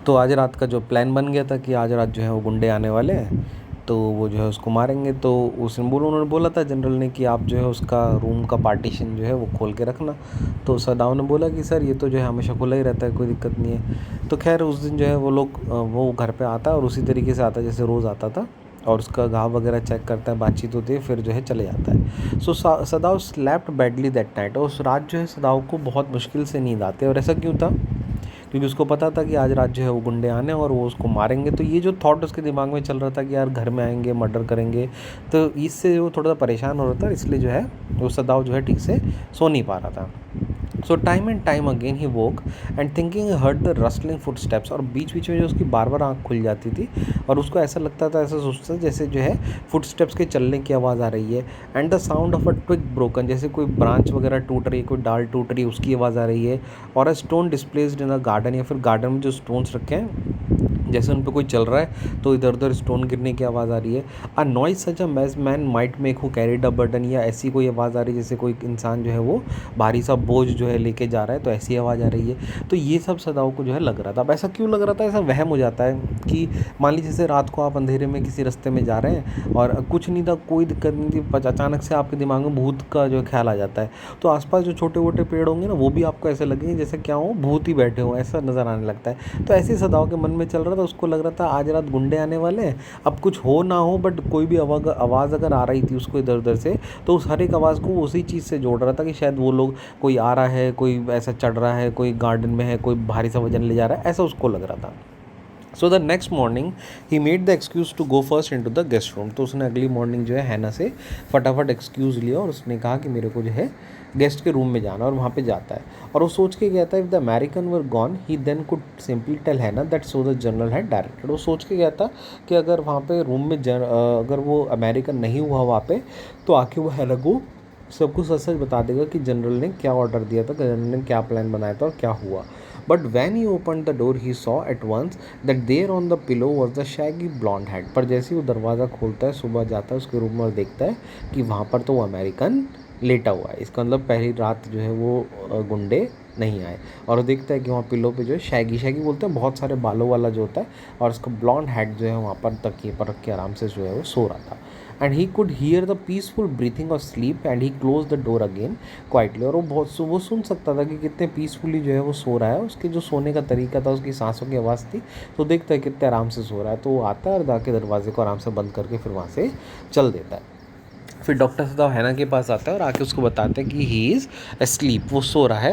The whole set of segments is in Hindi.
तो आज रात का जो प्लान बन गया था कि आज रात जो है वो गुंडे आने वाले हैं, तो वो जो है उसको मारेंगे। तो उन्होंने बोला था जनरल ने कि आप जो है उसका रूम का पार्टीशन जो है वो खोल के रखना। तो सदाव ने बोला कि सर ये तो जो है हमेशा खुला ही रहता है, कोई दिक्कत नहीं है। तो खैर उस दिन जो है वो घर पे आता है और उसी तरीके से आता है जैसे रोज़ आता था, और उसका घाव वगैरह चेक करता है, बातचीत होती है, फिर जो है चले जाता है। सदाव स्लैप्ड बैडली दैट नाइट, और उस रात जो है सदाव को बहुत मुश्किल से नींद आती है। और ऐसा क्यों था? क्योंकि उसको पता था कि आज रात जो है वो गुंडे आने और वो उसको मारेंगे। तो ये जो थॉट उसके दिमाग में चल रहा था कि यार घर में आएंगे, मर्डर करेंगे, तो इससे वो थोड़ा सा परेशान हो रहा था। इसलिए जो है वो सदाव जो है ठीक से सो नहीं पा रहा था। So time and time again he woke and thinking heard the rustling foot steps, और बीच बीच में जो उसकी बार बार आँख खुल जाती थी और उसको ऐसा लगता था, ऐसा सोचता था जैसे जो है फुट स्टेप्स के चलने की आवाज़ आ रही है। And the sound of a twig broken, जैसे कोई ब्रांच वगैरह टूट रही है, कोई डाल टूट रही है, उसकी आवाज़ आ रही है। और a stone displaced in a garden, या फिर गार्डन में जो स्टोन्स रखे हैं जैसे उन पर कोई चल रहा है तो इधर उधर स्टोन गिरने की आवाज़ आ रही है। A noise such a maize man might make who carried a burden, या ऐसी कोई आवाज़ आ रही है जैसे कोई इंसान जो है वो भारी सा बोझ जो है लेके जा रहा है, तो ऐसी आवाज़ आ रही है। तो ये सब सदाओं को जो है लग रहा था। अब ऐसा क्यों लग रहा था? ऐसा वहम हो जाता है कि मान लीजिए जैसे रात को आप अंधेरे में किसी रास्ते में जा रहे हैं और कुछ नहीं था, कोई दिक्कत नहीं थी, पर अचानक से आपके दिमाग में भूत का जो ख्याल आ जाता है। तो आसपास जो छोटे मोटे पेड़ होंगे ना, वो भी आपको ऐसे लगेंगे जैसे क्या हो, भूत ही बैठे हो, ऐसा नज़र आने लगता है। तो ऐसे सदाओं के मन में चल रहा था। उसको लग रहा था आज रात गुंडे आने वाले हैं। अब कुछ हो ना हो, बट कोई भी आवाज़ अगर आ रही थी उसको इधर उधर से, तो उस हर एक आवाज़ को उसी चीज़ से जोड़ रहा था कि शायद वो लोग, कोई आ रहा है, कोई ऐसा चढ़ रहा है, कोई गार्डन में है, कोई भारी सा वजन ले जा रहा है, ऐसा उसको लग रहा था। So the next morning he made the excuse to go first in to the guest room. तो उसने अगली मॉर्निंग जो है हैना से फटाफट एक्सक्यूज़ लिया और उसने कहा कि मेरे को जो है गेस्ट के रूम में जाना, और वहाँ पे जाता है। और वो सोच के गया था, if the American were gone he then could simply tell Hana that so the general had directed. वो सोच के गया था कि अगर वहाँ पे रूम में अगर वो अमेरिकन नहीं हुआ वहाँ पे, तो आके वो हैना को सब कुछ सच सच बता देगा कि जनरल ने क्या ऑर्डर दिया था, जनरल ने क्या प्लान बनाया था और क्या हुआ। But when he open the door he saw at once that there on the pillow was the shaggy blond head. पर जैसे ही वो दरवाज़ा खोलता है, सुबह जाता है उसके रूम में और देखता है कि वहाँ पर तो वो अमेरिकन लेटा हुआ है। इसका मतलब पहली रात जो है वो गुंडे नहीं आए। और वो देखता है कि वहाँ पिलो पे जो है शैगी, शैगी बोलते हैं बहुत सारे बालों वाला जो होता है, और उसका ब्लॉन्ड हेड जो है वहाँ पर तकिए पर रख के आराम से जो है वो सो रहा था। And he could hear the peaceful breathing of sleep and he close the door again quietly. और वो सुन सकता था कि कितने पीसफुली जो है वो सो रहा है, उसके जो सोने का तरीका था, उसकी सांसों की आवाज़ थी, तो देखता है कितने आराम से सो रहा है। तो वो आता है और जाके दरवाजे को आराम से बंद करके फिर वहाँ से चल देता है। फिर डॉक्टर सदाव हैना के पास आता है और आके उसको बताते हैं कि ही इज़ स्लीप, वो सो रहा है,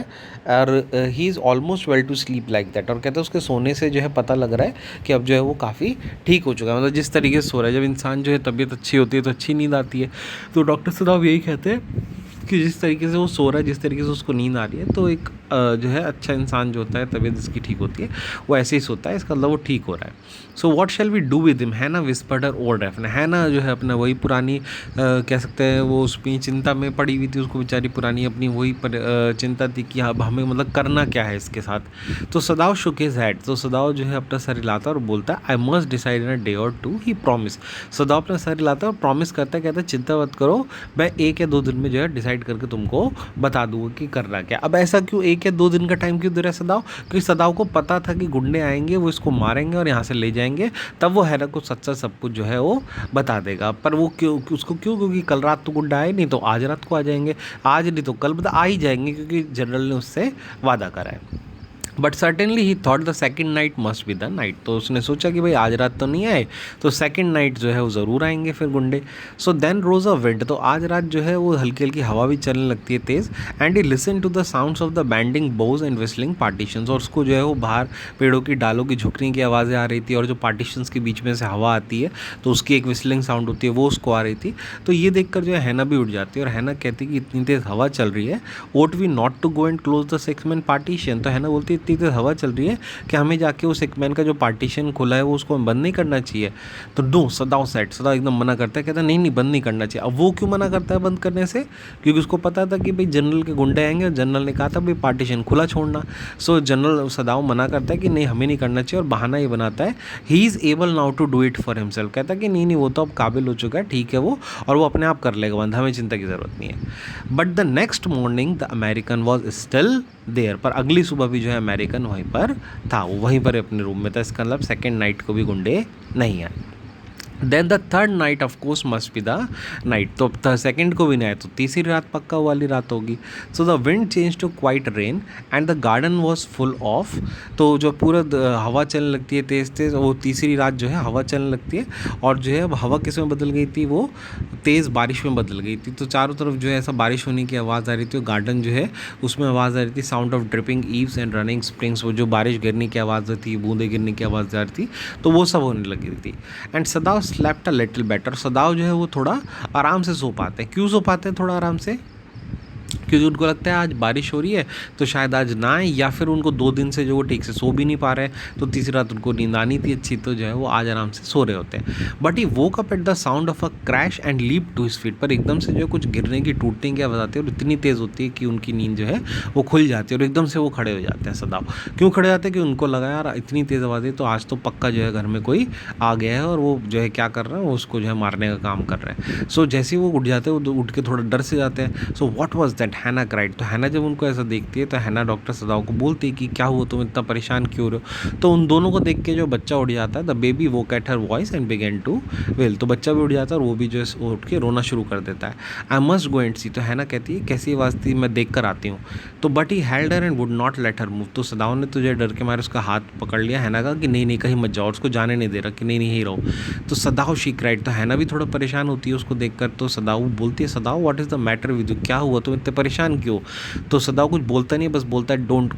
और he is almost well to sleep like that. और कहते हैं उसके सोने से जो है पता लग रहा है कि अब जो है वो काफ़ी ठीक हो चुका है। मतलब जिस तरीके से सो रहा है, जब इंसान जो है तबीयत अच्छी होती है तो अच्छी नींद आती है। तो डॉक्टर सदाव यही कहते हैं कि जिस तरीके से वो सो रहा है, जिस तरीके से उसको नींद आ रही है, तो एक जो है अच्छा इंसान जो होता है, तबीयत जिसकी ठीक होती है, वो ऐसे ही सोता है। इसका मतलब वो ठीक हो रहा है। So what shall we do with him, Hannah whispered her old रेफन। हैना जो है अपना वही पुरानी कह सकते हैं वो उसमें चिंता में पड़ी हुई थी, उसको बेचारी पुरानी अपनी वही चिंता थी कि अब हमें मतलब करना क्या है इसके साथ। तो सदाव शुक हिज हेड, तो सदाव जो है अपना सर हिलाता है और बोलता है I must decide in a day और टू, ही प्रॉमिस। सदाव अपना सर हिलाता है और प्रॉमिस करता है, कहता है चिंता मत करो, मैं 1 या 2 दिन में जो है डिसाइड करके तुमको बता दूंगा कि करना क्या। अब ऐसा क्यों 1 या 2 दिन का टाइम क्यों दे रहा है सदाव? क्योंकि सदाव को पता था कि गुंडे आएंगे, वो इसको मारेंगे और यहाँ से ले जाएंगे, तब वो हैना को सच्चा सब कुछ जो है वो बता देगा। पर वो क्यों, उसको क्यों? क्योंकि कल रात तो गुंडा आए नहीं, तो आज रात को आ जाएंगे, आज नहीं तो कल बता आ ही जाएंगे, क्योंकि जनरल ने उससे वादा करा है। But certainly he thought the second night must be the night. तो उसने सोचा कि भाई आज रात तो नहीं आए, तो सेकेंड नाइट जो है वो ज़रूर आएंगे फिर गुंडे। So then rose a wind, तो आज रात जो है वो हल्की हल्की हवा भी चलने लगती है तेज़। And he listen to the sounds of the bending boughs and whistling partitions, और उसको जो है वो बाहर पेड़ों की डालों की झुकने की आवाज़ें आ रही थी, और जो पार्टीशंस के बीच में से हवा आती है तो उसकी एक विस्लिंग साउंड होती है, वो उसको आ रही थी। तो ये देखकर जो है हैना भी उठ जाती है, और हैना कहती है कि इतनी तेज़ हवा चल रही है, ought we not to go and close the 6 man partition. तो हैना बोलती है इतनी तेज़ हवा चल रही है कि हमें जाके उस एक मैन का जो पार्टीशन खुला है वो उसको बंद नहीं करना चाहिए। तो नो, सदाव सेट, सदाव एकदम मना करता है, कहता है नहीं नहीं बंद नहीं करना चाहिए। अब वो क्यों मना करता है बंद करने से? क्योंकि उसको पता था कि भाई जनरल के गुंडे आएंगे, और जनरल ने कहा था भाई पार्टीशन खुला छोड़ना। सो जनरल सदाव मना करता है कि नहीं हमें नहीं करना चाहिए, और बहाना ये बनाता है he is able now to do it for himself. कहता है कि नहीं नहीं वो तो अब काबिल हो चुका है, ठीक है वो, और वो अपने आप कर लेगा बंद, हमें चिंता की ज़रूरत नहीं है। But the next morning the American was still there, पर अगली सुबह भी जो है अमेरिकन वहीं पर था, वो वहीं पर अपने रूम में था। इसका मतलब सेकेंड नाइट को भी गुंडे नहीं आए। Then the third night of course must be the night, तो सेकेंड को भी नहीं आया तो तीसरी रात पक्का वाली रात होगी। So the wind change to quiet rain and the garden was full of, तो जो पूरा हवा चलने लगती है तेज़ तेज़, वो तीसरी रात जो है हवा चलने लगती है, और जो है अब हवा किस में बदल गई थी, वो तेज़ बारिश में बदल गई थी। तो चारों तरफ जो है ऐसा बारिश होने की आवाज़ आ रही थी, और गार्डन जो है उसमें आवाज़ आ रही थी sound of dripping eaves and running springs, वो जो बारिश गिरने की आवाज़ थी, बूंदे गिरने की आवाज़ आ रही थी, तो वो सब होने लगी थी। And सदाव slept a little better, सदाव जो है वो थोड़ा आराम से सो पाते हैं। क्यों सो पाते हैं थोड़ा आराम से? क्योंकि उनको लगता है आज बारिश हो रही है तो शायद आज ना आए, या फिर उनको 2 दिन से जो वो ठीक से सो भी नहीं पा रहे हैं, तो तीसरी रात उनको नींद आनी थी अच्छी, तो जो है वो आज आराम से सो रहे होते हैं। But he woke up at the sound of a crash and leap to his feet, पर एकदम से जो है कुछ गिरने की टूटने की आवाज़ आती है, और इतनी तेज़ होती है कि उनकी नींद जो है वो खुल जाती है, और एकदम से वो खड़े हो जाते हैं। सदाव क्यों खड़े जाते हैं? कि उनको लगा यार इतनी तेज़ आवाज़ है तो आज तो पक्का जो है घर में कोई आ गया है, और वो जो है क्या कर रहे हैं, वो उसको जो है मारने का काम कर रहे हैं। सो जैसे ही वो उठ जाते हैं, वो उठ के थोड़ा डर से जाते हैं। सो व्हाट वाज दैट, हैना क्राइड, तो हैना जब उनको ऐसा देखती है तो हैना डॉक्टर सदाव को बोलती है कि क्या हुआ, तुम इतना परेशान क्यों हो रहे हो? तो उन दोनों को देख के जो बच्चा उठ जाता है, the baby woke at her voice and began to wail, तो बच्चा भी उठ जाता है और वो भी जो है उठ के रोना शुरू कर देता है। आई मस्ट गो एंड सी, तो हैना कहती है कैसी आवाज़ थी, मैं देख कर आती हूँ। तो but he held her and would not let her move, तो सदाव ने तो जो डर के मारे उसका हाथ पकड़ लिया, हैना का कि नहीं नहीं कहीं मत जाओ, उसको जाने नहीं दे रहा कि नहीं नहीं यही रहो। तो सदाव शी क्राइड, तो हैना भी थोड़ा परेशान होती है उसको देखकर। तो सदाव बोलती है, सदाव what is the matter with you, क्या हुआ, तुम इतने परेशान क्यों? तो सदाव कुछ बोलता नहीं, बस बोलता है डोंट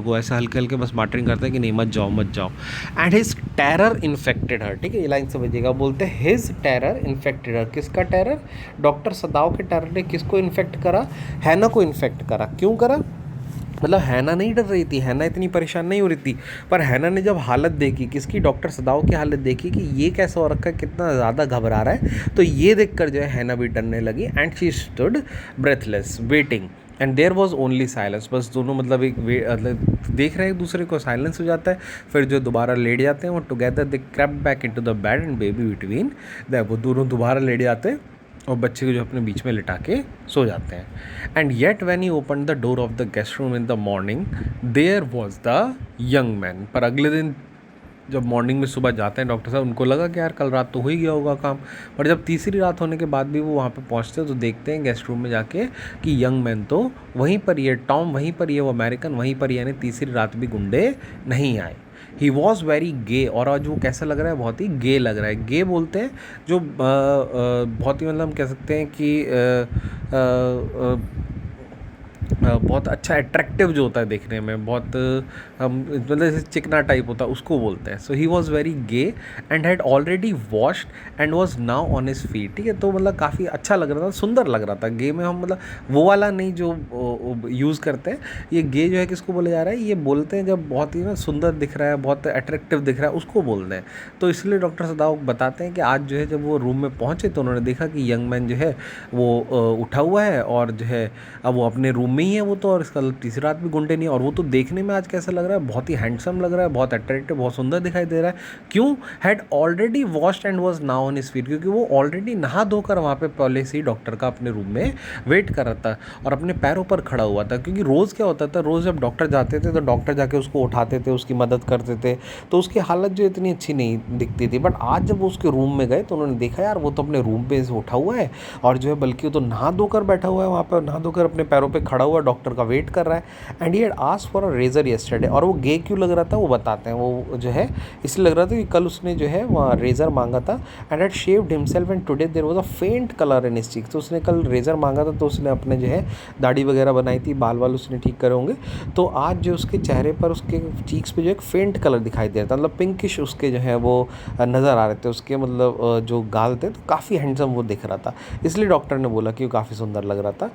गो, ऐसा हल्के हल्के बस बाटरिंग करता है कि नहीं मत जाओ मत जाओ। एंड हिज टेरर इन्फेक्टेड हर, ठीक है ये लाइन समझिएगा, बोलते हैं हिज टेरर इन्फेक्टेड हर, किसका टेरर? डॉक्टर सदाव के टेरर ने किसको इन्फेक्ट करा? हैना को इन्फेक्ट करा। क्यों करा? मतलब हैना नहीं डर रही थी, हैना इतनी परेशान नहीं हो रही थी, पर हैना ने जब हालत देखी किसकी, डॉक्टर सदाव की हालत देखी कि ये कैसा हो रखा है, कितना ज़्यादा घबरा रहा है, तो ये देखकर जो है हैना भी डरने लगी। And she stood breathless waiting and there was only silence, बस दोनों मतलब देख रहे हैं एक दूसरे को, साइलेंस हो जाता है। फिर जो दोबारा लेट जाते हैं वो together they crept back into the bed and baby between that, वो दोनों दोबारा लेट जाते हैं और बच्चे को जो अपने बीच में लिटा के सो जाते हैं। And yet when he open the door of the guest room in the morning there was the young man, पर अगले दिन जब मॉर्निंग में सुबह जाते हैं डॉक्टर साहब, उनको लगा कि यार कल रात तो हो ही गया होगा काम, पर जब तीसरी रात होने के बाद भी वो वहाँ पे पहुँचते हैं तो देखते हैं गेस्ट रूम में जाके कि यंग मैन तो वहीं पर ही है, टॉम वहीं पर ही है, वो अमेरिकन वहीं पर ही, यानी तीसरी रात भी गुंडे नहीं आए। ही वॉज़ वेरी गे, और आज वो कैसा लग रहा है, बहुत ही गे लग रहा है। गे बोलते हैं जो बहुत ही मतलब हम कह सकते हैं कि बहुत अच्छा अट्रैक्टिव जो होता है देखने में, बहुत मतलब जैसे चिकना टाइप होता है उसको बोलते हैं। So he was very gay and had already washed and was now on his feet, ठीक है, तो मतलब काफ़ी अच्छा लग रहा था, सुंदर लग रहा था। गे में हम मतलब वो वाला नहीं जो यूज़ करते हैं, ये गे जो है किसको बोला जा रहा है, ये बोलते हैं जब बहुत ही ना सुंदर दिख रहा है, बहुत अट्रैक्टिव दिख रहा है, उसको बोलते हैं। तो इसलिए डॉक्टर सदाव बताते हैं कि आज जो है जब वो रूम में पहुँचे तो उन्होंने देखा कि यंग मैन जो है वो उठा हुआ है, और जो है अब वो अपने रूम में ही है वो तो, और इसका तीसरी रात भी गुंडे नहीं है, और वो तो देखने में आज कैसा लग रहा है, बहुत ही हैंडसम लग रहा है, बहुत अट्रैक्टिव, बहुत सुंदर दिखाई दे रहा है। क्यों? Had already washed and was now on his feet, क्योंकि वो ऑलरेडी नहा धोकर वहाँ पे पहले से ही डॉक्टर का अपने रूम में वेट कर रहा था और अपने पैरों पर खड़ा हुआ था। क्योंकि रोज़ क्या होता था, रोज़ जब डॉक्टर जाते थे तो डॉक्टर जाके उसको उठाते थे, उसकी मदद करते थे, तो उसकी हालत जो इतनी अच्छी नहीं दिखती थी। बट आज जब वो उसके रूम में गए तो उन्होंने देखा यार वो तो अपने रूम पे से उठा हुआ है, और जो है बल्कि वो तो नहा धोकर बैठा हुआ है वहाँ पर, नहा धोकर अपने पैरों पर खड़ा हुआ डॉक्टर का वेट कर रहा है। And he had asked for a razor yesterday, और वो गे क्यों लग रहा था वो बताते हैं, वो जो है इसलिए लग रहा था कि कल उसने जो है वहाँ रेजर मांगा था। And had shaved himself and today there was a faint colour in his cheeks, तो उसने कल रेजर मांगा था तो उसने अपने जो है दाढ़ी वगैरह बनाई थी, बाल वाल उसने ठीक करे होंगे, तो आज जो उसके चेहरे पर उसके चीक्स पे जो एक फेंट कलर दिखाई दे रहा था, मतलब पिंकिश उसके जो है वो नज़र आ रहे थे उसके, मतलब जो गाल थे, तो काफ़ी हैंडसम वो दिख रहा था। इसलिए डॉक्टर ने बोला कि वो काफ़ी सुंदर लग रहा था।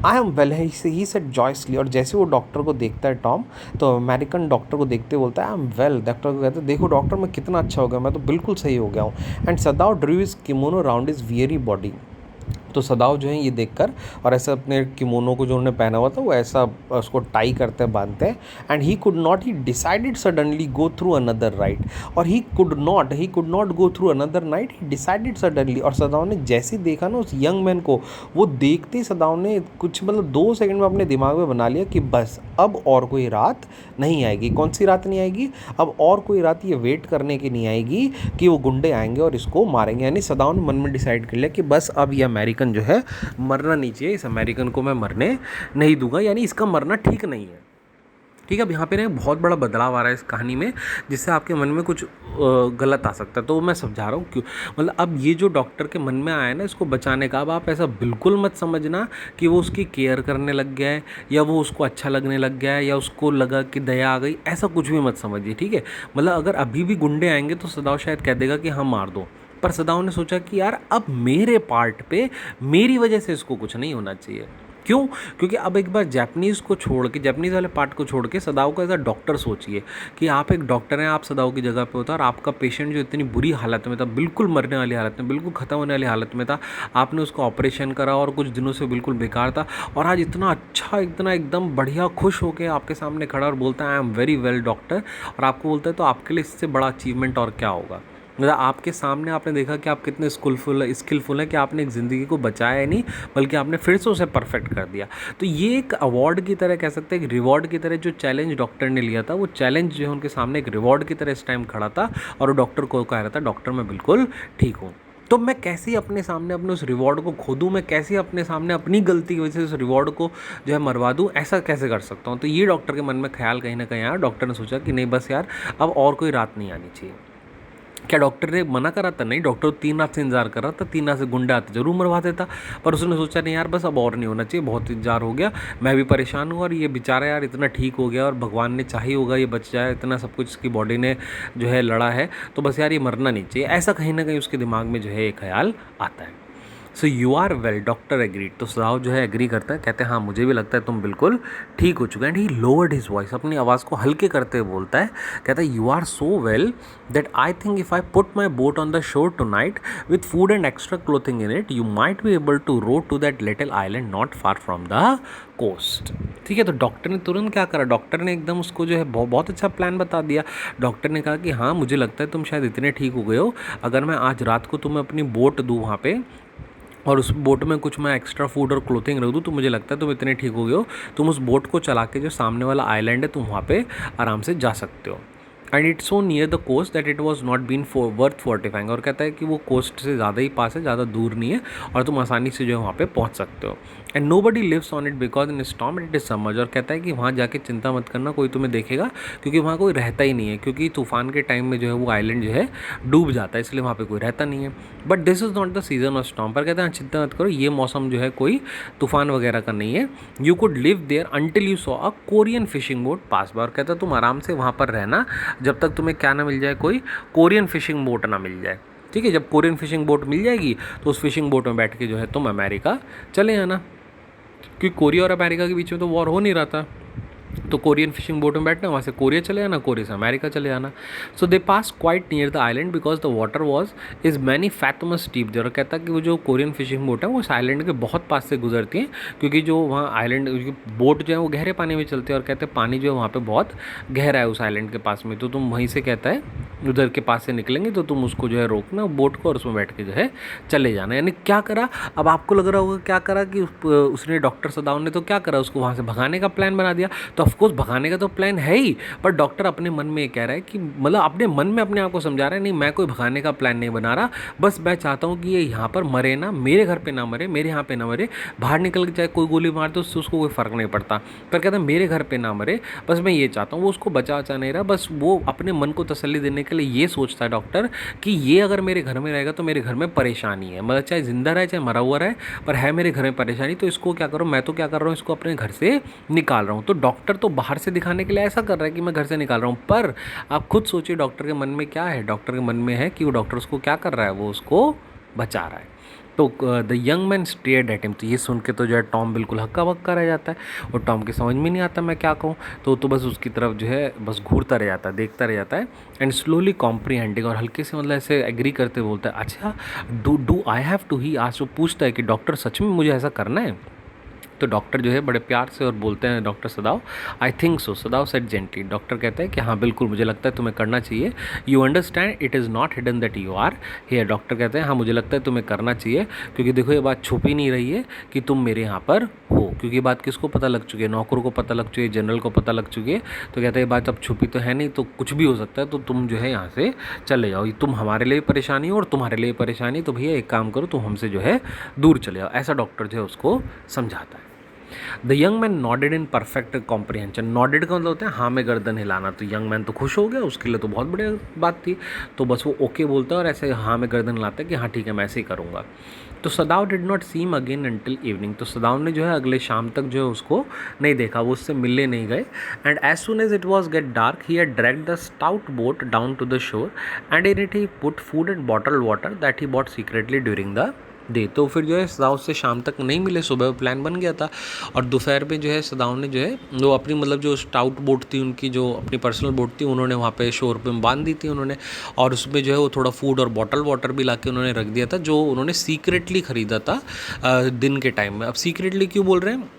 I am well, he said joyously, और जैसे वो डॉक्टर को देखता है टॉम, तो अमेरिकन डॉक्टर को देखते बोलता है आई एम वेल। डॉक्टर को कहते हैं देखो डॉक्टर मैं कितना अच्छा हो गया, मैं तो बिल्कुल सही हो गया हूँ। And सदाव Drew his kimono round his weary body, तो सदाव जो है ये देखकर और ऐसा अपने किमोनो को जो उन्होंने पहना हुआ था वो ऐसा उसको टाई करते बांधते हैं। And he could not, he decided suddenly go through another right, और he could not go through another night, he decided suddenly. और सदाव ने जैसे ही देखा ना उस यंग मैन को, वो देखते ही सदाव ने कुछ मतलब 2 सेकंड में अपने दिमाग में बना लिया कि बस अब और कोई रात नहीं आएगी। कौन सी रात नहीं आएगी? अब और कोई रात ये वेट करने की नहीं आएगी कि वो गुंडे आएंगे और इसको मारेंगे। यानी सदाव ने मन में डिसाइड कर लिया कि बस अब ये अमेरिकन जो है मरना नहीं चाहिए, इस अमेरिकन को मैं मरने नहीं दूंगा, यानी इसका मरना ठीक नहीं है। ठीक है, अब यहाँ पे ना एक बहुत बड़ा बदलाव आ रहा है इस कहानी में, जिससे आपके मन में कुछ गलत आ सकता है, तो मैं समझा रहा हूँ क्यों। मतलब अब ये जो डॉक्टर के मन में आया है ना इसको बचाने का, अब आप ऐसा बिल्कुल मत समझना कि वो उसकी केयर करने लग गया है या वो उसको अच्छा लगने लग गया है या उसको लगा कि दया आ गई, ऐसा कुछ भी मत समझिए। ठीक है, मतलब अगर अभी भी गुंडे आएंगे तो सदाव शायद कह देगा कि हाँ मार दो, पर सदाव ने सोचा कि यार अब मेरे पार्ट पे मेरी वजह से इसको कुछ नहीं होना चाहिए। क्यों? क्योंकि अब एक बार जापानीज़ को छोड़ के, जापानीज़ वाले पार्ट को छोड़ के सदाव को एज अ डॉक्टर सोचिए कि आप एक डॉक्टर हैं, आप सदाव की जगह पे होता और आपका पेशेंट जो इतनी बुरी हालत में था, बिल्कुल मरने वाली हालत में, बिल्कुल ख़त्म होने वाली हालत में था, आपने उसका ऑपरेशन करा और कुछ दिनों से बिल्कुल बेकार था, और आज इतना अच्छा, इतना एकदम बढ़िया खुश होकर आपके सामने खड़ा और बोलता है I am very well doctor, और आपको बोलता है तो आपके लिए इससे बड़ा अचीवमेंट और क्या होगा। मतलब आपके सामने आपने देखा कि आप कितने स्किलफुल हैं कि आपने एक ज़िंदगी को बचाया नहीं बल्कि आपने फिर से उसे परफेक्ट कर दिया। तो ये एक अवार्ड की तरह कह सकते हैं, एक रिवॉर्ड की तरह जो चैलेंज डॉक्टर ने लिया था, वो चैलेंज जो है उनके सामने एक रिवॉर्ड की तरह इस टाइम खड़ा था, और वो डॉक्टर को कह रहा था डॉक्टर मैं बिल्कुल ठीक हूँ। तो मैं कैसे अपने सामने अपने उस रिवॉर्ड को खो दूँ, मैं कैसे अपने सामने अपनी गलती की वजह से उस रिवॉर्ड को जो है मरवा दूँ, ऐसा कैसे कर सकता हूँ। तो ये डॉक्टर के मन में ख्याल कहीं ना कहीं आया। डॉक्टर ने सोचा कि नहीं बस यार अब और कोई रात नहीं आनी चाहिए। क्या डॉक्टर ने मना करा था? नहीं, डॉक्टर 3 रात से इंतजार कर रहा था, 3 रात से गुंडा आते जरूर मरवा देता, पर उसने सोचा नहीं यार बस अब और नहीं होना चाहिए, बहुत इंतजार हो गया, मैं भी परेशान हूँ और ये बेचारा यार इतना ठीक हो गया और भगवान ने चाही होगा ये बच जाए, इतना सब कुछ इसकी बॉडी ने जो है लड़ा है, तो बस यार ये मरना नहीं चाहिए, ऐसा कहीं ना कहीं उसके दिमाग में जो है एक ख्याल आता है। So you are well, doctor agreed. तो सदाव जो है एग्री करता है, कहते हैं हाँ मुझे भी लगता है तुम बिल्कुल ठीक हो चुके हैं। And he lowered his voice, अपनी आवाज़ को हल्के करते हुए बोलता है, कहता है you are so well that I think if I put my boat on the shore tonight with food and extra clothing in it, you might be able to row to that little island not far from the coast. ठीक है, तो डॉक्टर ने तुरंत क्या करा, डॉक्टर ने एकदम उसको जो है बहुत अच्छा प्लान बता दिया। डॉक्टर ने कहा कि हाँ मुझे लगता है तुम शायद इतने ठीक हो गए हो, अगर मैं आज रात को तुम्हें अपनी बोट दूँ वहाँ पे और उस बोट में कुछ मैं एक्स्ट्रा फूड और क्लोथिंग रख दूँ, तो मुझे लगता है तुम इतने ठीक हो गए हो, तुम उस बोट को चला के जो सामने वाला आइलैंड है तुम वहाँ पे आराम से जा सकते हो। And it's so near the coast that it was not been worth fortifying, और कहता है कि वो कोस्ट से ज़्यादा ही पास है, ज़्यादा दूर नहीं है और तुम आसानी से जो है वहाँ पे पहुँच सकते हो। And nobody lives on it because in storm it is submerge, और कहता है कि वहाँ जाके चिंता मत करना, कोई तुम्हें देखेगा क्योंकि वहाँ कोई रहता ही नहीं है, क्योंकि तूफान के टाइम में जो है वो आइलैंड जो है डूब जाता है, इसलिए वहाँ पे कोई रहता नहीं है। But this is not the season of storm, पर कहते हैं चिंता मत करो, ये मौसम जो है कोई तूफान वगैरह का नहीं है। You could live there until you saw a Korean fishing boat pass by, और कहता है तुम आराम से वहाँ पर रहना जब तक तुम्हें क्या ना मिल जाए, कोई कोरियन फिशिंग बोट ना मिल जाए। ठीक है, जब कोरियन फिशिंग बोट मिल जाएगी तो उस फिशिंग बोट में बैठ के जो है तुम अमेरिका चले आना, क्योंकि कोरिया और अमेरिका के बीच में तो वॉर हो नहीं रहा था, तो कोरियन फिशिंग बोट में बैठना, वहाँ से कोरिया चले जाना, कोरिया से अमेरिका चले जाना। So they pass quite near the island because the water was is many fathoms deep. जरा कहता है कि वो जो कोरियन फिशिंग बोट है वो इस आइलैंड के बहुत पास से गुजरती हैं, क्योंकि जो वहाँ आइलैंड बोट जो है वो गहरे पानी में चलती है, और कहते हैं पानी जो है वहाँ पे बहुत गहरा है उस आइलैंड के पास में, तो तुम वहीं से कहता है उधर के पास से निकलेंगे तो तुम उसको जो है रोकना बोट को और उसमें बैठ के जो है चले जाना। यानी क्या करा, अब आपको लग रहा होगा क्या करा कि उसने डॉक्टर सदाव ने तो क्या करा, उसको वहाँ से भगाने का प्लान बना दिया। तो ऑफकोर्स भगाने का तो प्लान है ही, पर डॉक्टर अपने मन में ये कह रहा है कि मतलब अपने मन में अपने आप को समझा रहा है नहीं मैं कोई भगाने का प्लान नहीं बना रहा, बस मैं चाहता हूँ कि ये यहाँ पर मरे ना, मेरे घर पे ना मरे, मेरे यहाँ पे ना मरे, बाहर निकल के चाहे कोई गोली मार दे उससे उसको कोई फ़र्क नहीं पड़ता, पर कहता है मेरे घर पे ना मरे, बस मैं ये चाहता हूँ। वो उसको बचा नहीं रहा, बस वो अपने मन को तसल्ली देने के लिए ये सोचता है डॉक्टर कि ये अगर मेरे घर में रहेगा तो मेरे घर में परेशानी है, मतलब चाहे जिंदा रहे चाहे मरा हुआ रहे, पर है मेरे घर में परेशानी, तो इसको क्या करूँ, मैं तो क्या कर रहा हूँ, इसको अपने घर से निकाल रहा हूँ। तो डॉक्टर तो बाहर से दिखाने के लिए ऐसा कर रहा है कि मैं घर से निकाल रहा हूँ, पर आप खुद सोचिए डॉक्टर के मन में क्या है, डॉक्टर के मन में है कि वो डॉक्टर उसको क्या कर रहा है, वो उसको बचा रहा है। तो the young man stared at him, तो ये सुन के तो जो है टॉम बिल्कुल हक्का बक्का रह जाता है और टॉम के समझ में नहीं आता मैं क्या कहूँ, तो बस उसकी तरफ जो है बस घूरता रह जाता है, देखता रह जाता है। एंड स्लोली कॉम्प्रीहेंडिंग, और हल्के से मतलब ऐसे एग्री करते बोलता है, अच्छा डू आई हैव टू, ही आज वो पूछता है कि डॉक्टर सच में मुझे ऐसा करना है। तो डॉक्टर जो है बड़े प्यार से और बोलते हैं doctor सदाव, I think so, सदाव said gently. Doctor कहता है कि हाँ बिल्कुल मुझे लगता है तुम्हें करना चाहिए, you understand it is not hidden that you are here. Doctor कहते हैं हाँ मुझे लगता है तुम्हें करना चाहिए, क्योंकि देखो ये बात छुपी नहीं रही है कि तुम मेरे यहाँ पर हो, क्योंकि ये बात किसको पता लग चुकी है, नौकरों को पता लग चुकी है, जनरल को पता लग चुकी है। तो कहते हैं ये बात अब छुपी तो है नहीं, तो कुछ भी हो सकता है, तो तुम जो है यहाँ से चले जाओ, तुम हमारे लिए परेशानी हो और तुम्हारे लिए परेशानी, तो भैया एक काम करो तुम हमसे जो है दूर चले जाओ, ऐसा डॉक्टर जो है उसको समझाता है। The young man nodded in perfect comprehension, nodded का मतलब होता है हाँ में गर्दन हिलाना, तो यंग मैन तो खुश हो गया, उसके लिए तो बहुत बढ़िया बात थी, तो बस वो ओके बोलता है और ऐसे हाँ में गर्दन हिलाता है कि हाँ ठीक है मैं ऐसे ही करूँगा। तो सदाव did not seem again until evening, तो सदाव ने जो है अगले शाम तक जो है उसको नहीं देखा, वो उससे मिलने नहीं गए। And as soon as it was get dark he had dragged the stout boat down to the shore and in it he put food and bottle water that he bought secretly during the day. तो फिर जो है सदाव से शाम तक नहीं मिले, सुबह प्लान बन गया था और दोपहर में जो है सदाव ने जो है वो अपनी मतलब जो स्टाउट बोट थी उनकी, जो अपनी पर्सनल बोट थी, उन्होंने वहाँ पे शोर पे बांध दी थी उन्होंने, और उसमें जो है वो थोड़ा फूड और बॉटल वाटर भी ला के उन्होंने रख दिया था, जो उन्होंने सीक्रेटली ख़रीदा था दिन के टाइम में। अब सीक्रेटली क्यों बोल रहे हैं,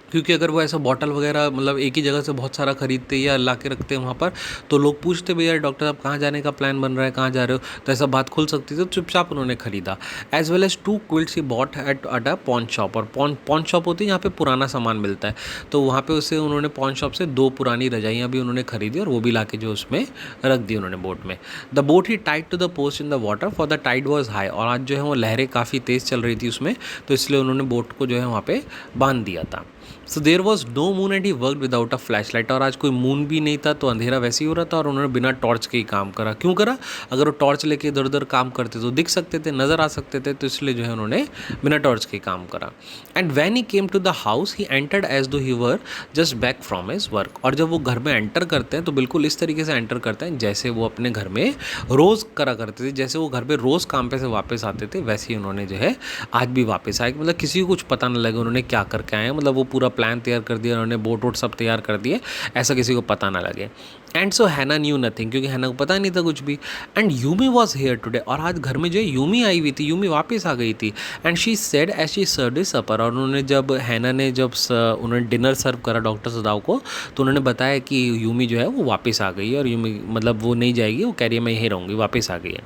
क्योंकि अगर वो ऐसा बॉटल वगैरह मतलब एक ही जगह से बहुत सारा खरीदते या ला के रखते हैं वहाँ पर, तो लोग पूछते भैया डॉक्टर साहब कहाँ जाने का प्लान बन रहा है, कहाँ जा रहे हो, तो ऐसा बात खुल सकती थी, तो चुपचाप उन्होंने खरीदा। As well as 2 quilts he bought at a pawn shop, और पॉन शॉप होती है यहाँ पे पुराना सामान मिलता है, तो वहाँ पे उसे उन्होंने पॉन शॉप से 2 पुरानी रजाइयाँ भी उन्होंने खरीदी और वो भी ला के जो उसमें रख दी उन्होंने बोट में। The boat he tied to the post in the water for the tide was high, और आज जो है वो लहरें काफ़ी तेज़ चल रही थी उसमें, तो इसलिए उन्होंने बोट को जो है वहाँ पे बांध दिया था। So there was no moon and he work without a flash light, और आज कोई मून भी नहीं था तो अंधेरा वैसे ही हो रहा था, और उन्होंने बिना टॉर्च के ही काम करा। क्यों करा, अगर वो टॉर्च लेके इधर उधर काम करते तो दिख सकते थे, नज़र आ सकते थे, तो इसलिए जो है उन्होंने बिना टॉर्च के काम करा। And when he came to the house he entered as though he were just back from his work, और जब वो घर में एंटर करते हैं तो बिल्कुल इस तरीके से एंटर करते हैं जैसे वो अपने घर में रोज़ करा करते थे, जैसे वो घर पे रोज़ काम पे से वापस आते थे, वैसे ही उन्होंने जो है आज भी वापस आए, मतलब किसी को कुछ पता न लगे उन्होंने क्या करके आए हैं, मतलब वो पूरा प्लान तैयार कर दिया उन्होंने, बोट वोट सब तैयार कर दिए, ऐसा किसी को पता ना लगे। एंड सो हैना न्यू नथिंग, क्योंकि हैना को पता नहीं था कुछ भी। And Yumi was here today, और आज घर में जो है यूमी आई हुई थी, यूमी वापस आ गई थी। And she said as she serve supper, और उन्होंने जब हैना ने जब उन्होंने डिनर सर्व करा डॉक्टर सदाव को, तो उन्होंने बताया कि यूमी जो है वो वापस आ गई है, और यूमी मतलब वो नहीं जाएगी, वो कह रही है मैं यहीं रहूँगी, वापस आ गई है।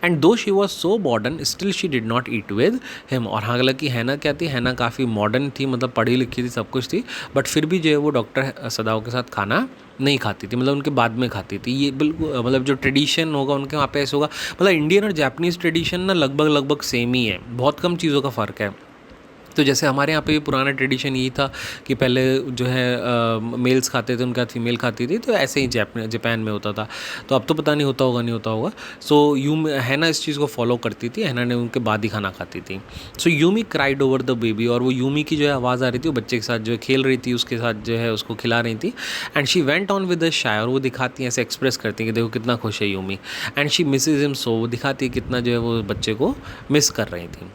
एंड दो she was so modern still she did not eat with him, और हालांकि हैना क्या थी, हैना काफ़ी मॉडर्न थी, मतलब पढ़ी लिखी थी, सब कुछ थी, बट फिर भी जो है वो डॉक्टर सदाव के साथ खाना नहीं खाती थी, मतलब उनके बाद में खाती थी। ये बिल्कुल मतलब जो ट्रेडिशन होगा उनके वहाँ पे ऐसे होगा, मतलब इंडियन और जापानीज़ ट्रेडिशन ना लगभग सेम ही है, बहुत कम चीज़ों का फ़र्क है। तो जैसे हमारे यहाँ पे भी पुराना ट्रेडिशन यही था कि पहले जो है मेल्स खाते थे, उनके बाद फीमेल खाती थी, तो ऐसे ही जापान में होता था, तो अब तो पता नहीं होता होगा नहीं होता होगा। सो हैना इस चीज़ को फॉलो करती थी, हैना ने उनके बाद ही खाना खाती थी। So Yumi cried over the baby, और वो यूमी की जो है आवाज़ आ रही थी, वो बच्चे के साथ जो है खेल रही थी, उसके साथ जो है उसको खिला रही थी। And she went on with the shy, और वो दिखाती हैं ऐसे एक्सप्रेस करती हैं कि देखो कितना खुश है Yumi. And she misses him so, वो दिखाती है कितना जो है वो बच्चे को मिस कर रही थी।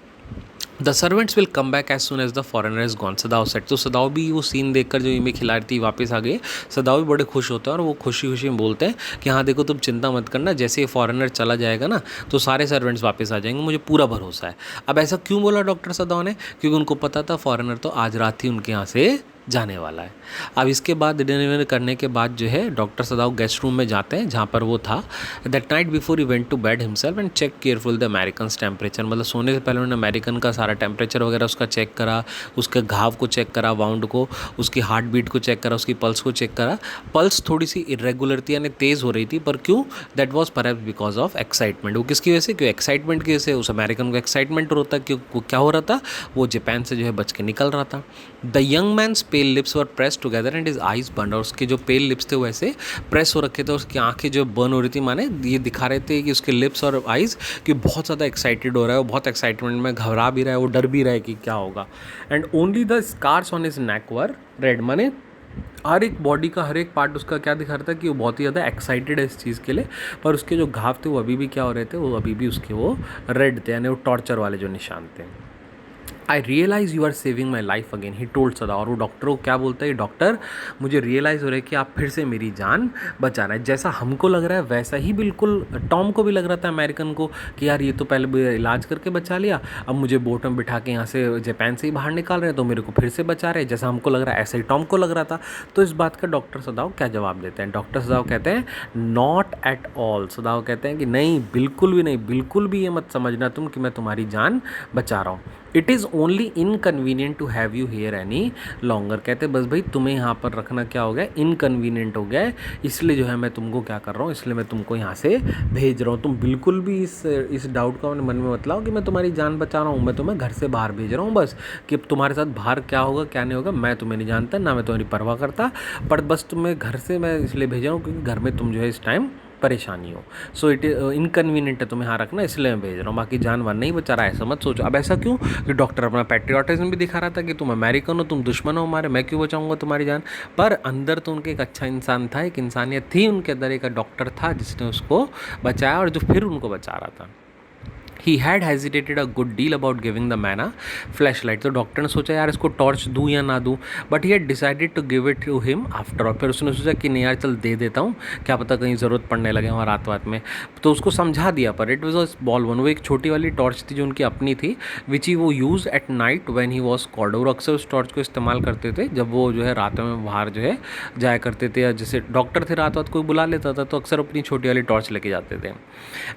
The servants will come back as soon as the foreigner is gone, Sadao said, तो सदाव भी वो सीन देखकर जो यूमी खिला रही थी वापस आ गए, सदाव भी बड़े खुश होते हैं, और वो खुशी खुशी में बोलते हैं कि हाँ देखो तुम चिंता मत करना, जैसे ये फॉरेनर चला जाएगा ना तो सारे सर्वेंट्स वापस आ जाएंगे, मुझे पूरा भरोसा है। अब ऐसा क्यों बोला डॉक्टर सदाव ने, क्योंकि उनको पता था फॉरेनर तो आज रात ही उनके यहाँ से जाने वाला है। अब इसके बाद डिनर करने के बाद जो है डॉक्टर सदाव गेस्ट रूम में जाते हैं जहाँ पर वो था। That night before he went to bed himself and check careful the American temperature, मतलब सोने से पहले उन्होंने अमेरिकन का सारा टेम्परेचर वगैरह उसका चेक करा, उसके घाव को चेक करा, वाउंड को, उसकी हार्ट बीट को चेक करा, उसकी पल्स को चेक करा। पल्स थोड़ी सी इरेगुलर थी, यानी तेज़ हो रही थी, पर क्यों, that was perhaps because of excitement. वो किसकी वजह से, क्यों एक्साइटमेंट की वजह से, उस अमेरिकन को एक्साइटमेंट होता है, क्यों क्या हो रहा था, वो जापान से जो है बच के निकल रहा था। The young man's pale lips were press together and his eyes burn, और उसके जो पेल लिप्स थे वो ऐसे प्रेस हो रखे थे, उसकी आंखें जो बर्न हो रही थी, माने ये दिखा रहे थे कि उसके लिप्स और आइज कि बहुत ज़्यादा एक्साइटेड हो रहा है, वो बहुत एक्साइटमेंट में घबरा भी रहा है, वो डर भी रहा है कि क्या होगा। And only the scars on his neck were red, माने हर एक बॉडी का हर एक पार्ट उसका क्या दिखा रहा था कि वो बहुत ही ज़्यादा एक्साइटेड है इस चीज़ के लिए, पर उसके जो घाव थे वो अभी भी क्या हो रहे थे, वो अभी भी उसके वो रेड थे, यानी वो टॉर्चर वाले जो निशान थे। I realise you are saving my life again, he told Sadao. और वो डॉक्टर को क्या बोलता है, डॉक्टर मुझे रियलाइज़ हो रहा है कि आप फिर से मेरी जान बचा रहे हैं। जैसा हमको लग रहा है वैसा ही बिल्कुल टॉम को भी लग रहा था, अमेरिकन को, कि यार ये तो पहले इलाज करके बचा लिया, अब मुझे बोट में बिठा के यहाँ से जापान से ही बाहर निकाल रहे हैं, तो मेरे को फिर से बचा रहे हैं। जैसा हमको लग रहा है ऐसा ही टॉम को लग रहा था। तो इस बात का डॉक्टर सदाव क्या जवाब देते हैं? डॉक्टर सदाव कहते हैं नॉट एट ऑल। सदाव कहते हैं कि नहीं, बिल्कुल भी नहीं, बिल्कुल भी ये मत समझना तुम कि मैं तुम्हारी जान बचा रहा हूँ। It is only inconvenient to have you here any longer. कहते बस भाई तुम्हें यहाँ पर रखना क्या हो गया, इनकन्वीनियंट हो गया है, इसलिए जो है मैं तुमको क्या कर रहा हूँ, इसलिए मैं तुमको यहाँ से भेज रहा हूँ। तुम बिल्कुल भी इस डाउट का मन में मत लाओ कि मैं तुम्हारी जान बचा रहा हूँ, मैं तुम्हें घर से बाहर भेज रहा हूँ बस, कि अब तुम्हारे साथ बाहर क्या होगा क्या नहीं होगा मैं तुम्हें नहीं जानता, ना मैं तुम्हारी परवाह करता, पर बस तुम्हें घर से मैं इसलिए भेज रहा हूँ क्योंकि घर में तुम जो है इस टाइम परेशानी हो। सो इट इनकन्वीनियंट है तुम्हें यहाँ रखना, इसलिए मैं भेज रहा हूँ, बाकी जानवर नहीं बचा रहा है, ऐसा मत सोचो। अब ऐसा क्यों कि डॉक्टर अपना पैट्रियोटिज्म भी दिखा रहा था कि तुम अमेरिकन हो, तुम दुश्मन हो हमारे, मैं क्यों बचाऊंगा तुम्हारी जान। पर अंदर तो उनके एक अच्छा इंसान था, एक इंसानियत थी उनके अंदर, एक डॉक्टर था जिसने उसको बचाया और जो फिर उनको बचा रहा था। He had hesitated a good deal about giving the man a flash light. तो डॉक्टर ने सोचा यार इसको टॉर्च दूँ या ना दूँ, but he had decided to give it to him after all. फिर उसने सोचा कि नहीं यार चल दे देता हूँ, क्या पता कहीं ज़रूरत पड़ने लगे वहाँ रात वात में। तो उसको समझा दिया, पर it was a small one, वो एक छोटी वाली टॉर्च थी जो उनकी अपनी थी, विच ही वो use at night when he was called. और अक्सर उस टॉर्च को इस्तेमाल करते थे जब वो जो है रात में बाहर जो है जाया करते थे, या जैसे डॉक्टर थे रात वात कोई बुला लेता था तो अक्सर अपनी छोटी वाली टॉर्च लेके जाते थे।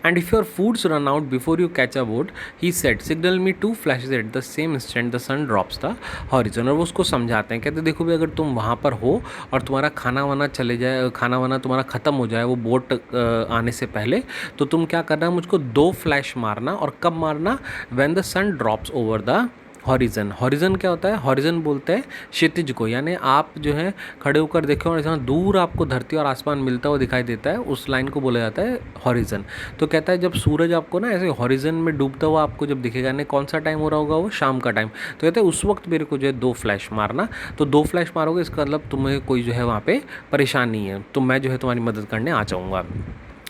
And if your foods run out before you catch a boat, he said signal me to flashes at the same instant the sun drops the horizon. और वो उसको समझाते हैं, कहते देखो भी अगर तुम वहाँ पर हो और तुम्हारा खाना वाना चले जाए, खाना वाना तुम्हारा ख़त्म हो जाए वो बोट आने से पहले, तो तुम क्या करना, मुझको 2 फ्लैश मारना। और कब मारना? When the sun drops over the horizon. Horizon क्या होता है? हॉरिजन बोलते हैं क्षितिज को, यानी आप जो है खड़े होकर देखो और जहाँ दूर आपको धरती और आसमान मिलता हुआ दिखाई देता है, उस लाइन को बोला जाता है हॉरिजन। तो कहता है जब सूरज आपको ना ऐसे हॉरिजन में डूबता हुआ आपको जब दिखेगा, नहीं कौन सा टाइम हो रहा होगा, वो शाम का टाइम, तो कहते हैं उस वक्त मेरे को जो है 2 फ्लैश मारना। तो 2 फ्लैश मारोगे इसका मतलब तुम्हें कोई जो है वहाँ पे परेशानी है, तो मैं जो है तुम्हारी मदद करने आ जाऊँगा।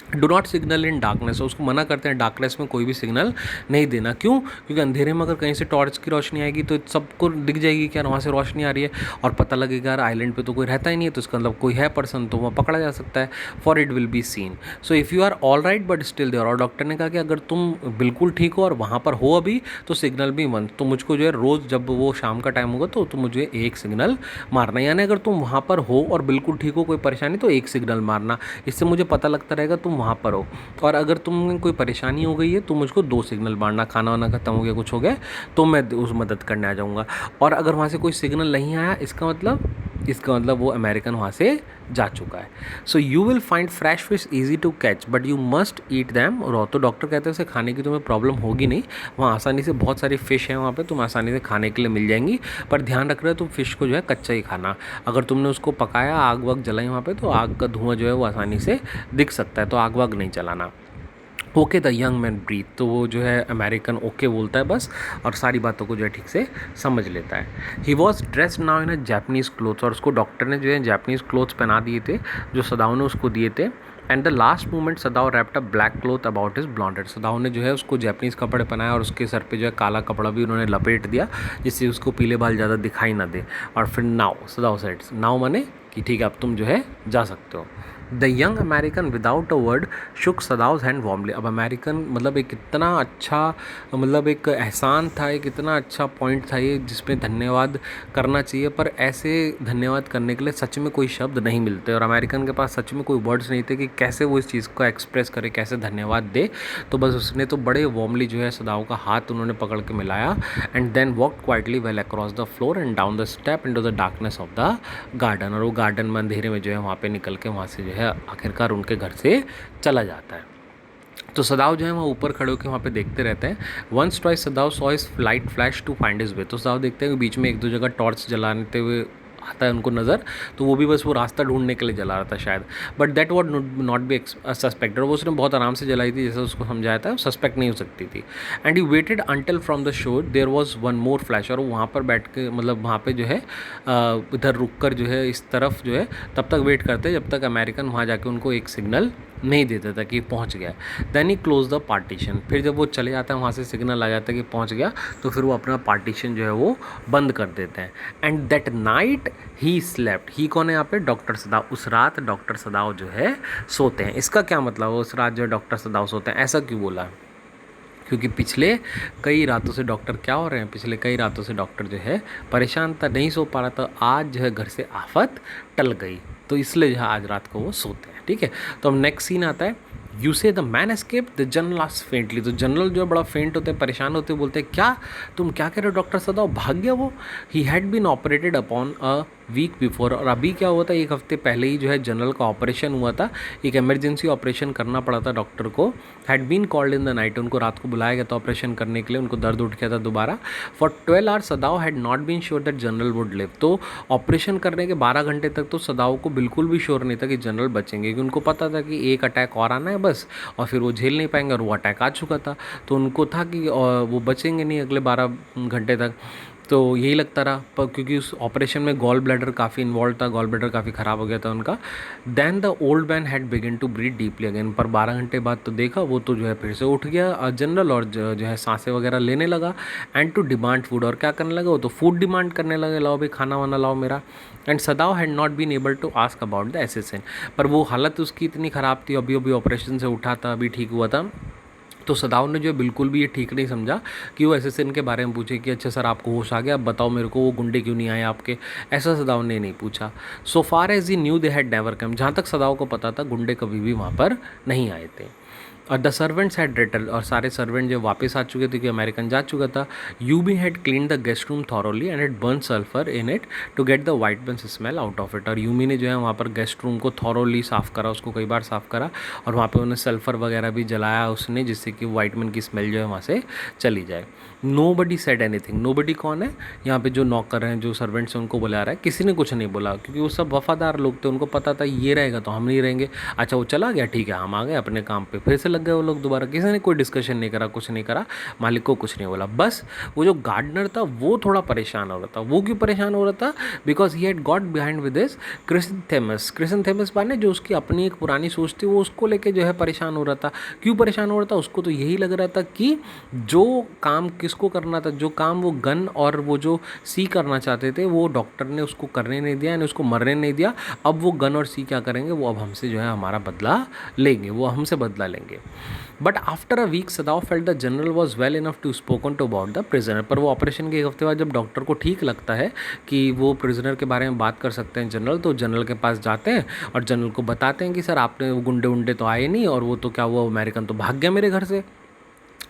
Do not signal in darkness. उसको मना करते हैं डार्कनेस में कोई भी सिग्नल नहीं देना। क्यों? क्योंकि अंधेरे में अगर कहीं से टॉर्च की रोशनी आएगी तो सबको दिख जाएगी कि यार वहाँ से रोशनी आ रही है, और पता लगेगा यार आइलैंड पे तो कोई रहता ही नहीं है, तो इसका मतलब कोई है पर्सन, तो वहाँ पकड़ा जा सकता है। For it will be seen. So if you are all right but still there. और डॉक्टर ने कहा कि अगर तुम बिल्कुल ठीक हो और वहाँ पर हो अभी, तो सिग्नल भी मत, तो मुझको जो है रोज़ जब वो शाम का टाइम होगा तो मुझे एक सिग्नल मारना, यानी अगर तुम वहाँ पर हो और बिल्कुल ठीक हो, कोई परेशानी, तो एक सिग्नल मारना, इससे मुझे पता लगता रहेगा तुम वहाँ पर हो। और अगर तुम्हें कोई परेशानी हो गई है तो मुझको 2 सिग्नल मारना, खाना वाना खत्म हो गया, कुछ हो गया, तो मैं उस मदद करने आ जाऊँगा। और अगर वहाँ से कोई सिग्नल नहीं आया, इसका मतलब वो अमेरिकन वहाँ से जा चुका है। So you will find fresh fish easy to catch but you must eat them raw. तो डॉक्टर कहते हैं उसे खाने की तुम्हें प्रॉब्लम होगी नहीं, वहाँ आसानी से बहुत सारी फ़िश हैं वहाँ पे, तुम आसानी से खाने के लिए मिल जाएंगी, पर ध्यान रख रहे हो तुम फ़िश को जो है कच्चा ही खाना। अगर तुमने उसको पकाया, आग वाग जलाई वहाँ पे, तो आग का धुआं जो है वो आसानी से दिख सकता है, तो आग वाग नहीं चलाना। Okay the young man breathe. तो वो जो है अमेरिकन ओके बोलता है बस, और सारी बातों को जो है ठीक से समझ लेता है। He was dressed now in a Japanese clothes. और उसको डॉक्टर ने जो है जैपनीज़ क्लोथ्स पहना दिए थे जो सदाव ने उसको दिए थे। And the last moment Sadao wrapped a black cloth about his blond head. Sadao ने जो है उसको जैपनीज़ कपड़े पहनाया और उसके सर पे जो है काला कपड़ा भी उन्होंने लपेट दिया, जिससे उसको पीले बाल ज़्यादा दिखाई ना दे। और फिर नाउ सदाव सेड, नाउ माने कि ठीक है अब तुम जो है जा सकते हो। The young American without a word shook Sadao's hand warmly. अब अमेरिकन मतलब एक इतना अच्छा, मतलब एक एहसान था, एक इतना अच्छा पॉइंट था ये जिसमें धन्यवाद करना चाहिए, पर ऐसे धन्यवाद करने के लिए सच में कोई शब्द नहीं मिलते, और अमेरिकन के पास सच में कोई वर्ड्स नहीं थे कि कैसे वो इस चीज़ को एक्सप्रेस करे, कैसे धन्यवाद दे। तो बस उसने तो बड़े वार्मली जो है सदाव का हाथ उन्होंने पकड़ के मिलाया, and then walk quietly well across the floor and down the step into the darkness of the garden. और वो गार्डन में अंधेरे में जो है वहाँ पे निकल के वहाँ से जो है आखिरकार उनके घर से चला जाता है। तो सदाव जो है वहाँ ऊपर खड़े होकर वहाँ पे देखते रहते हैं। Once twice Sadao saw his light flash to find his way. तो सदाव देखते हैं कि बीच में 1-2 जगह टॉर्च जलाते हुए आता है उनको नज़र, तो वो भी बस वो रास्ता ढूंढने के लिए जला रहा था शायद, but that what not be suspected. वो उसने बहुत आराम से जलाई थी, जैसे उसको समझाया था, सस्पेक्ट नहीं हो सकती थी। And he waited until from the shore there was one more flash, और वहाँ पर बैठ के मतलब वहाँ पे जो है इधर रुक कर जो है इस तरफ जो है तब तक वेट करते जब तक अमेरिकन वहाँ जाके उनको एक सिग्नल नहीं देता था कि पहुँच गया। Then he close the partition, फिर जब वो चले जाता है वहाँ से सिग्नल आ जाता है कि पहुँच गया, तो फिर वो अपना पार्टीशन जो है वो बंद कर देते हैं। And that night he slept, he कौन है यहाँ पे, डॉक्टर सदाव। उस रात डॉक्टर सदाव जो है सोते हैं। इसका क्या मतलब है उस रात जो है डॉक्टर सदाव सोते हैं, ऐसा क्यों बोला? क्योंकि पिछले कई रातों से डॉक्टर क्या हो रहे हैं, पिछले कई रातों से डॉक्टर जो है परेशान था, नहीं सो पा रहा था। आज जो है घर से आफत टल गई, तो इसलिए जो है आज रात को वो सोते हैं। ठीक है, तो अब नेक्स्ट सीन आता है, यू से the man escape the general ask faintly. तो जनरल जो है बड़ा फेंट होते हैं, परेशान होते हैं, बोलते हैं क्या तुम क्या कह रहे हो डॉक्टर सदाव, भाग गया वो। He had been operated upon a week before, और अभी क्या हुआ था, एक हफ्ते पहले ही जो है जनरल का ऑपरेशन हुआ था, एक इमरजेंसी ऑपरेशन करना पड़ा था डॉक्टर को। Had been called in the night, उनको रात को बुलाया गया था ऑपरेशन करने के लिए, उनको दर्द उठ गया था दोबारा। For 12 hours Sadao had not been sure that general would live. तो ऑपरेशन करने के 12 घंटे तक तो सदाव को बिल्कुल भी श्योर नहीं था कि जनरल बचेंगे, क्योंकि उनको पता था कि एक अटैक और आना है बस, और फिर वो झेल नहीं पाएंगे, और वो अटैक आ चुका था, तो उनको था कि वो बचेंगे नहीं अगले 12 घंटे तक। तो यही लगता रहा, पर क्योंकि उस ऑपरेशन में गॉल ब्लैडर काफ़ी इन्वॉल्व था, गॉल ब्लैडर काफ़ी ख़राब हो गया था उनका। Then the old man had begin to breathe deeply again, पर 12 घंटे बाद तो देखा वो तो जो है फिर से उठ गया जनरल, और जो है सांसें वगैरह लेने लगा। एंड टू डिमांड फूड, और क्या करने लगा वो तो फूड डिमांड करने लगे, लाओ भाई खाना वाना लाओ मेरा। And Sadao had not been able to ask about the assassin, पर वो हालत उसकी इतनी ख़राब थी, अभी अभी ऑपरेशन से उठा था, अभी ठीक हुआ था, तो सदाव ने जो है बिल्कुल भी ये ठीक नहीं समझा कि वो एसएसएन के बारे में पूछे कि अच्छा सर आपको होश आ गया, अब बताओ मेरे को वो गुंडे क्यों नहीं आए आपके, ऐसा सदाव ने नहीं पूछा। So far as he knew they had never come, जहाँ तक सदाव को पता था गुंडे कभी भी वहाँ पर नहीं आए थे। और द सर्वेंट्स हैड रिटर्न, और सारे सर्वेंट जो वापस आ चुके थे कि अमेरिकन जा चुका था। Yumi had clean the guest room thoroughly and had burn sulphur in it to get the white buns smell out of it, और यूमी ने जो है वहाँ पर गेस्ट रूम को थॉरोली साफ़ करा, उसको कई बार साफ़ करा, और वहाँ पे उन्हें सल्फर वगैरह भी जलाया उसने, जिससे कि वाइट बन की स्मेल जो है वहाँ से चली जाए। नो बडी सेड एनीथिंग, नो बडी कौन है यहाँ पे, जो नौकर हैं जो सर्वेंट्स हैं उनको बुला रहा है, किसी ने कुछ नहीं बोला, क्योंकि वो सब वफादार लोग थे, उनको पता था ये रहेगा तो हम नहीं रहेंगे। अच्छा वो चला गया, ठीक है हम आ गए अपने काम पे, फिर से लग गए वो लोग दोबारा, किसी ने कोई डिस्कशन नहीं करा, कुछ नहीं करा, मालिक को कुछ नहीं बोला। बस वो जो गार्डनर था वो थोड़ा परेशान हो रहा था। वो क्यों परेशान हो रहा था? Because he had got behind with this chrysanthemums, chrysanthemums माने जो उसकी अपनी एक पुरानी सोच थी, वो उसको लेके जो है परेशान हो रहा था। क्यों परेशान हो रहा था? उसको तो यही लग रहा था कि जो काम किसको करना था, जो काम वो गन और वो जो सी करना चाहते थे, वो डॉक्टर ने उसको करने नहीं दिया, यानी उसको मरने नहीं दिया। अब वो गन और सी क्या करेंगे, वो अब हमसे जो है हमारा बदला लेंगे, वो हमसे बदला लेंगे। But after a week Sadao felt the general was well enough to spoken to about the prisoner, पर वो ऑपरेशन के एक हफ्ते बाद जब डॉक्टर को ठीक लगता है कि वो प्रिजनर के बारे में बात कर सकते हैं जनरल, तो जनरल के पास जाते हैं और जनरल को बताते हैं कि सर आपने वो गुंडे उंडे तो आए नहीं, और वो तो क्या हुआ, अमेरिकन तो भाग गया मेरे घर से।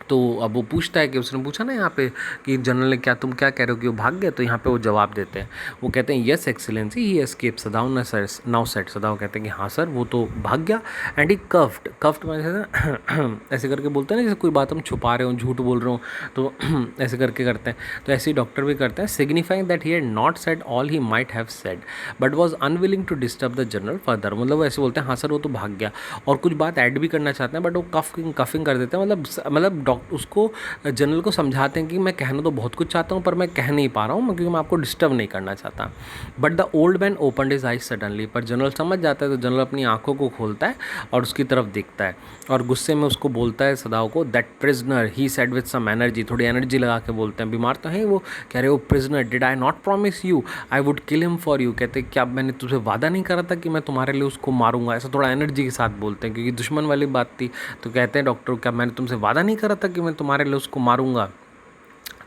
तो अब वो पूछता है कि उसने पूछा ना यहाँ पे कि जनरल ने क्या तुम क्या कह रहे हो कि वो भाग गए, तो यहाँ पे वो जवाब देते हैं, वो कहते हैं yes excellency he escape. Sadao now set, Sadao कहते हैं कि हाँ सर वो तो भाग गया। एंड ही कफ्ड मैंने ऐसे करके बोलते हैं ना, जैसे कोई बात हम छुपा रहे हो, झूठ बोल रहे हो, तो ऐसे करके करते हैं, तो ऐसे ही डॉक्टर भी करते हैं। Signifying that he had not said all he might have said but was unwilling to disturb the general further, मतलब वो ऐसे बोलते हैं हाँ सर वो तो भाग गया, और कुछ बात ऐड भी करना चाहते हैं बट वो कफिंग कर देते हैं, मतलब उसको जनरल को समझाते हैं कि मैं कहना तो बहुत कुछ चाहता हूँ पर मैं कह नहीं पा रहा हूँ, क्योंकि मैं आपको डिस्टर्ब नहीं करना चाहता। But the old man opened his eyes suddenly, पर जनरल समझ जाता है, तो जनरल अपनी आंखों को खोलता है और उसकी तरफ देखता है, और गुस्से में उसको बोलता है सदाव को, that prisoner he said with some energy, थोड़ी एनर्जी लगा के बोलते हैं, बीमार तो है वो, कह रहे हो prisoner did I not promise you I would kill him for you, कहते क्या मैंने तुझे वादा नहीं करा था कि मैं तुम्हारे लिए उसको मारूंगा, ऐसा थोड़ा एनर्जी के साथ बोलते हैं, क्योंकि दुश्मन वाली बात थी। तो कहते हैं डॉक्टर क्या मैंने तुमसे वादा नहीं करा था कि मैं तुम्हारे लिए उसको मारूंगा,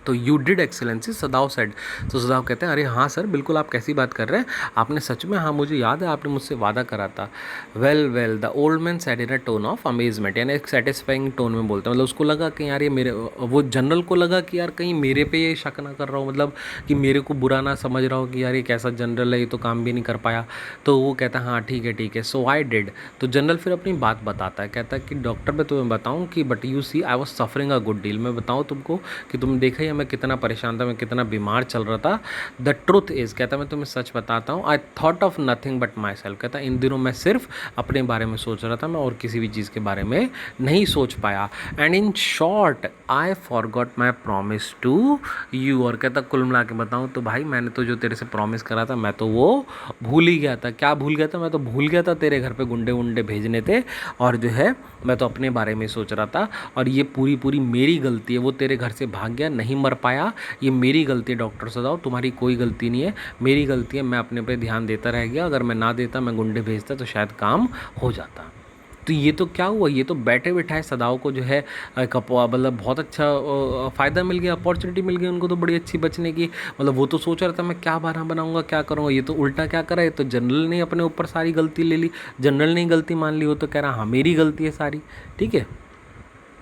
तो यू डिड एक्सेलेंसी, सदाव सेड। तो सदाव कहते हैं अरे हाँ सर बिल्कुल, आप कैसी बात कर रहे हैं, आपने सच में, हाँ मुझे याद है आपने मुझसे वादा करा था। Well the old man said in a tone of amazement, यानी एक सेटिस्फाइंग टोन में बोलते हैं, मतलब उसको लगा कि यार ये मेरे, वो जनरल को लगा कि यार कहीं मेरे पे ये शक ना कर रहा हूँ, मतलब कि मेरे को बुरा ना समझ रहा हो कि यार ये कैसा जनरल है, ये तो काम भी नहीं कर पाया। तो वो कहता है हाँ ठीक है सो आई डिड। तो जनरल फिर अपनी बात बताता है, कहता है कि डॉक्टर मैं तुम्हें बताऊँ कि but you see I was suffering a good deal, मैं बताऊँ तुमको कि तुम देखा ही मैं कितना परेशान था, मैं कितना बीमार चल रहा था। द ट्रुथ इज़, कहता मैं तुम्हें सच बताता हूँ, I thought of nothing but my self. कहता इन दिनों मैं सिर्फ अपने बारे में सोच रहा था, मैं और किसी भी चीज़ के बारे में नहीं सोच पाया। And in short I forgot my promise to you. और कहता कुल मिला के बताऊँ तो भाई मैंने तो जो तेरे से प्रॉमिस करा था मैं तो वो भूल ही गया था। क्या भूल गया था? मैं तो भूल गया था तेरे घर पे गुंडे वुंडे भेजने थे, और जो है मैं तो अपने बारे में सोच रहा था। और ये पूरी पूरी मेरी गलती है, वो तेरे घर से भाग गया, नहीं मर पाया, ये मेरी गलती है डॉक्टर सदाव, तुम्हारी कोई गलती नहीं है, मेरी गलती है। मैं अपने पे ध्यान देता रह गया, अगर मैं ना देता, मैं गुंडे भेजता तो शायद काम हो जाता। तो ये तो क्या हुआ, ये तो बैठे बिठाए सदाव को जो है मतलब बहुत अच्छा फ़ायदा मिल गया, अपॉर्चुनिटी मिल गई उनको तो बड़ी अच्छी बचने की। मतलब वो तो सोच रहा था मैं क्या बहाना बनाऊंगा, क्या करूँगा, ये तो उल्टा क्या करा, ये तो जनरल ने अपने ऊपर सारी गलती ले ली, जनरल ने ही गलती मान ली, वो तो कह रहा हाँ मेरी गलती है सारी। ठीक है।